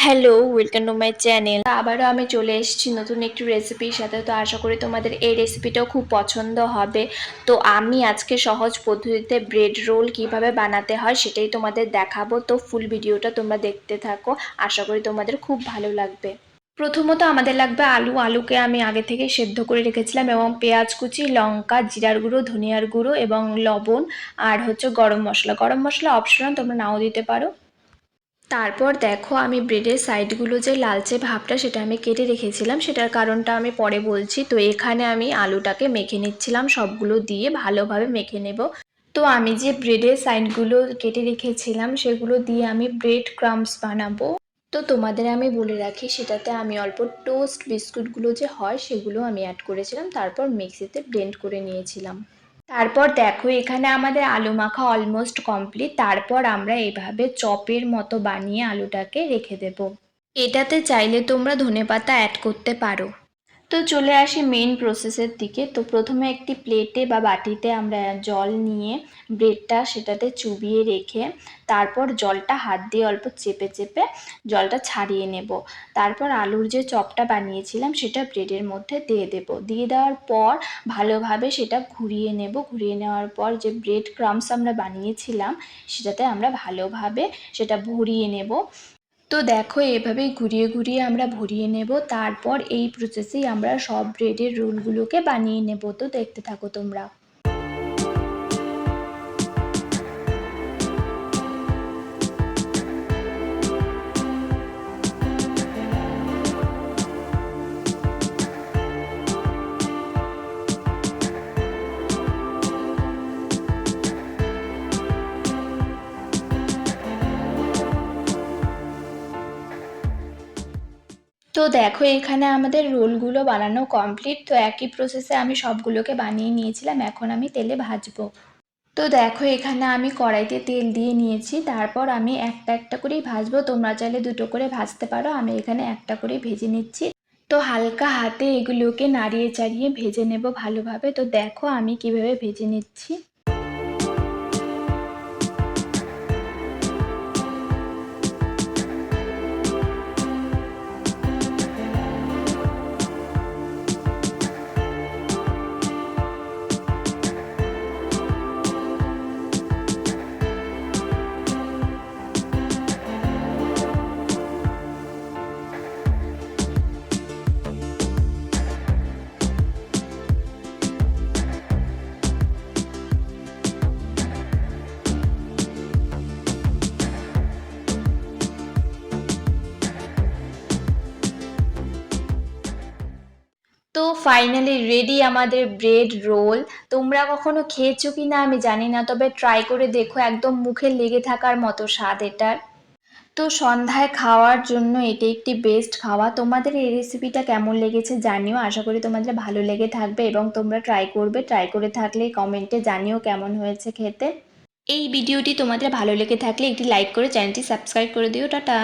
Hello, welcome to my channel. আবারও আমি চলে এসেছি নতুন একটি রেসিপির সাথে। তো আশা করি তোমাদের এই রেসিপিটাও খুব পছন্দ হবে। তো আমি আজকে সহজ পদ্ধতিতে ব্রেড রোল কিভাবে বানাতে হয় সেটাই তোমাদের দেখাবো। তো ফুল ভিডিওটা তোমরা দেখতে থাকো, আশা করি তোমাদের খুব ভালো লাগবে। প্রথমত আমাদের লাগবে আলুকে আমি আগে থেকে সেদ্ধ করে রেখেছিলাম, এবং পেঁয়াজ কুচি, লঙ্কা, জিরার গুঁড়ো, ধনিয়ার গুঁড়ো এবং লবণ, আর হচ্ছে গরম মশলা অপশনাল, তোমরা নাও দিতে পারো। তারপর দেখো আমি ব্রেডের সাইডগুলো যে লালচে ভাবটা সেটা আমি কেটে রেখেছিলাম, সেটার কারণটা আমি পরে বলছি। তো এখানে আমি আলুটাকে মেখে নিচ্ছিলাম, সবগুলো দিয়ে ভালোভাবে মেখে নেব। তো আমি যে ব্রেডের সাইডগুলো কেটে রেখেছিলাম সেগুলো দিয়ে আমি ব্রেড ক্রাম্বস বানাবো। তো তোমাদের আমি বলে রাখি, সেটাতে আমি অল্প টোস্ট বিস্কুটগুলো যে হয় সেগুলো আমি অ্যাড করেছিলাম, তারপর মিক্সিতে ব্লেন্ড করে নিয়েছিলাম। তারপর দেখো এখানে আমাদের আলু মাখা অলমোস্ট কমপ্লিট। তারপর আমরা এভাবে চপের মতো বানিয়ে আলুটাকে রেখে দেব। এটাতে চাইলে তোমরা ধনেপাতা অ্যাড করতে পারো। তো চলে আসি মেইন প্রসেসের দিকে। তো প্রথমে একটি প্লেটে বা বাটিতে আমরা জল নিয়ে ব্রেডটা সেটাতে চুবিয়ে রেখে তারপর জলটা হাত দিয়ে অল্প চেপে চেপে জলটা ছাড়িয়ে নেব। তারপর আলুর যে চপটা বানিয়েছিলাম সেটা ব্রেডের মধ্যে দিয়ে দেব। দিয়ে দেওয়ার পর ভালোভাবে সেটা ঘুরিয়ে নেব। ঘুরিয়ে নেওয়ার পর যে ব্রেড ক্রাম্বস আমরা বানিয়েছিলাম সেটাতে আমরা ভালোভাবে সেটা ভরিয়ে নেব। তো দেখো এভাবেই ঘুরিয়ে ঘুরিয়ে আমরা ভরিয়ে নেব। তারপর এই প্রসেসেই আমরা সব ব্রেডের রোলগুলোকে বানিয়ে নেব। তো দেখতে থাকো তোমরা। তো দেখো এখানে আমাদের রোলগুলো বানানো কমপ্লিট। তো একই প্রসেসে আমি সবগুলোকে বানিয়ে নিয়েছিলাম, এখন আমি তেলে ভাজবো। তো দেখো এখানে আমি কড়াইতে তেল দিয়ে নিয়েছি, তারপর আমি একটা একটা করেই ভাজবো। তোমরা চাইলে দুটো করে ভাজতে পারো, আমি এখানে একটা করেই ভেজে নিচ্ছি। তো হালকা হাতে এগুলোকে নাড়িয়ে চাড়িয়ে ভেজে নেব ভালোভাবে। তো দেখো আমি কিভাবে ভেজে নিচ্ছি। তো ফাইনালি রেডি আমাদের ব্রেড রোল। তোমরা কখনো খেয়েছো কি না আমি জানি না, তবে ট্রাই করে দেখো, একদম মুখে লেগে থাকার মতো স্বাদ এটার। তো সন্ধ্যায় খাওয়ার জন্য এটি একটি বেস্ট খাওয়া। তোমাদের এই রেসিপিটা কেমন লেগেছে জানিও, আশা করি তোমাদের ভালো লেগে থাকবে এবং তোমরা ট্রাই করবে। ট্রাই করে থাকলে কমেন্টে জানিও কেমন হয়েছে খেতে। এই ভিডিওটি তোমাদের ভালো লেগে থাকলে একটি লাইক করে চ্যানেলটি সাবস্ক্রাইব করে দিও। টাটা।